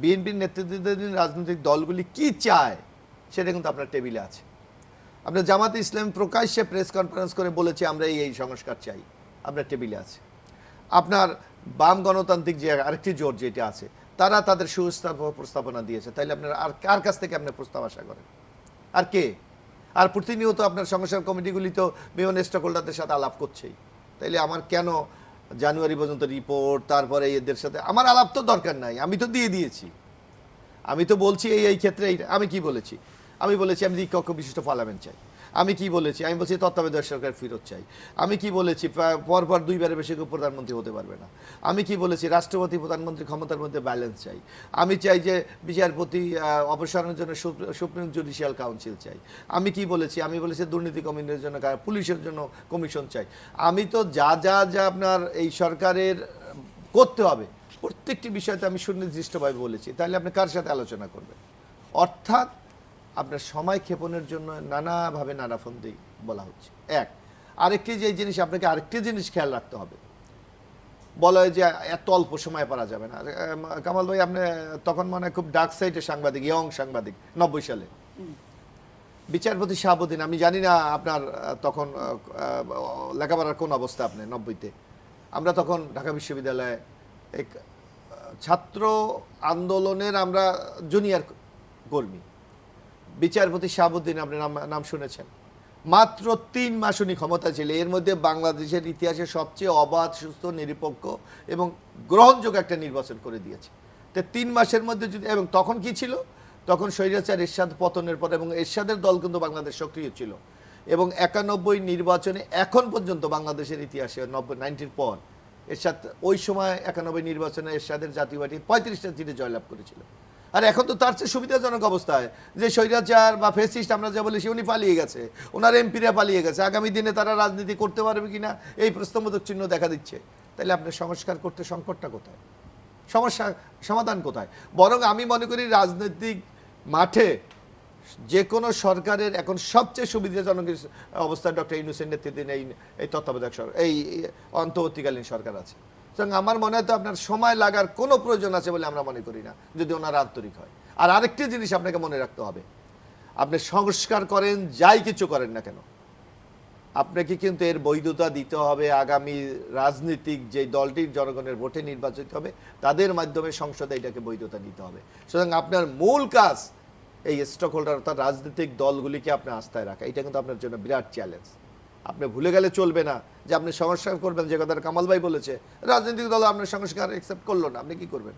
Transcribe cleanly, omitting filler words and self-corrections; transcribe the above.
বিএনপির নেতৃত্বাধীন রাজনৈতিক দলগুলি কি চায় সেটা কিন্তু আপনার টেবিলে আছে। আপনার জামাতে ইসলাম প্রকাশ্যে প্রেস কনফারেন্স করে বলেছে আমরা এই সংস্কার চাই, আপনার টেবিলে আছে। আপনার বাম গণতান্ত্রিক যে আরেকটি জোট যেটা আছে তারা তাদের প্রস্তাবনা দিয়েছে, তাইলে আপনার আর কার কাছ থেকে আপনি প্রস্তাব আশা করেন? আর কে? আর প্রতিনিয়ত আপনার সংস্কার কমিটিগুলি তো বিভিন্ন স্টেক হোল্ডারদের সাথে আলাপ করছেই, তাইলে আমার কেন জানুয়ারি পর্যন্ত রিপোর্ট, তারপরে এদের সাথে আমার আলাপ তো দরকার নাই, আমি তো দিয়ে দিয়েছি। আমি তো বলছি এই ক্ষেত্রে আমি কি বলেছি? আমি বলেছি আমি দ্বিকক্ষ বিশিষ্ট পার্লামেন্ট চাই। আমি কি বলেছি? আমি বলছি তত্ত্বাবধায়ক সরকার ফেরত চাই। আমি কি বলেছি? পরপর দুইবারের বেশি প্রধানমন্ত্রী হতে পারবে না। আমি কি বলেছি? রাষ্ট্রপতি প্রধানমন্ত্রী ক্ষমতার মধ্যে ব্যালেন্স চাই। আমি চাই যে বিচারপতি অপসারণের জন্য সুপ্রিম জুডিশিয়াল কাউন্সিল চাই। আমি কি বলেছি? আমি বলেছি দুর্নীতি কমিশনের জন্য, পুলিশের জন্য কমিশন চাই। আমি তো যা যা যা আপনার এই সরকারের করতে হবে প্রত্যেকটি বিষয়তে আমি সুনির্দিষ্টভাবে বলেছি। তাহলে আপনি কার সাথে আলোচনা করবেন? অর্থাৎ আপনার সময় ক্ষেপণের জন্য নানাভাবে নানা ফন্দি বলা হচ্ছে। এক আরেকটি যে জিনিস আপনাকে আরেকটি জিনিস খেয়াল রাখতে হবে, বলা হয় যে এত অল্প সময় পারা যাবে না। কামাল ভাই আপনি তখন মানে খুব ডার্ক সাইডের সাংবাদিক, ইয়ং সাংবাদিক 90 সালে বিচারপতি শাহাবুদ্দিন, আমি জানি না আপনার তখন লেখাপড়ার কোন অবস্থা আপনি 90-তে। আমরা তখন ঢাকা বিশ্ববিদ্যালয়ে এক ছাত্র আন্দোলনের আমরা জুনিয়র কর্মী, বিচারপতি শাহাবুদ্দিন আপনি নাম শুনেছেন। মাত্র 3 মাস উনি ক্ষমতা ছিল, এর মধ্যে বাংলাদেশের ইতিহাসে সবচেয়ে অবাধ, সুস্থ, নিরপেক্ষ এবং গ্রহণযোগ্য একটা নির্বাচন করে দিয়েছে। তো 3 মাসের মধ্যে যদি, এবং তখন কি ছিল, তখন স্বৈরাচার এরশাদ পতনের পর, এবং এরশাদের দল কিন্তু বাংলাদেশ সক্রিয় ছিল, এবং 91 নির্বাচনে এখন পর্যন্ত বাংলাদেশের ইতিহাসে 90-90 পর এরশাদ ওই সময় 91 নির্বাচনে এরশাদের জাতীয় পার্টি 35টা সিটে জয়লাভ করেছিল। আর এখন তো তার চেয়ে সুবিধাজনক অবস্থায় যে স্বৈরাচার বা ফেসিস্ট আমরা যা বলি উনি পালিয়ে গেছে, ওনার এমপিরা পালিয়ে গেছে, আগামী দিনে তারা রাজনীতি করতে পারবে কিনা এই প্রশ্নবোধক চিহ্ন দেখা দিচ্ছে। তাহলে আপনি সংস্কার করতে সংকটটা কোথায়? সমস্যা সমাধান কোথায়? বরং আমি মনে করি রাজনৈতিক মাঠে যে কোনো সরকারের এখন সবচেয়ে সুবিধাজনক অবস্থায় ডক্টর ইউনূসের নেতৃত্বে এই তত্ত্বাবধায়ক সরকার, এই অন্তর্বর্তীকালীন সরকার আছে। সুতরাং আমার মনে হয় তো আপনার সময় লাগার কোনো প্রয়োজন আছে বলে আমরা মনে করি না, যদি ওনারা আন্তরিক হয়। আর আরেকটি জিনিস আপনাকে মনে রাখতে হবে, আপনি সংস্কার করেন যাই কিছু করেন না কেন, আপনাকে কিন্তু এর বৈধতা দিতে হবে আগামী রাজনীতিক যে দলটির জনগণের ভোটে নির্বাচিত হবে তাদের মাধ্যমে সংসদে এটাকে বৈধতা দিতে হবে। সুতরাং আপনার মূল কাজ এই স্টক হোল্ডার অর্থাৎ রাজনৈতিক দলগুলিকে আপনি আস্থায় রাখা, এটা কিন্তু আপনার জন্য বিরাট চ্যালেঞ্জ। আপনি ভুলে গেলে চলবে না যে আপনি সংস্কার করবেন, যে কথা কামাল ভাই বলেছে রাজনৈতিক দল আপনার সংস্কার অ্যাকসেপ্ট করলো না, আপনি কি করবেন?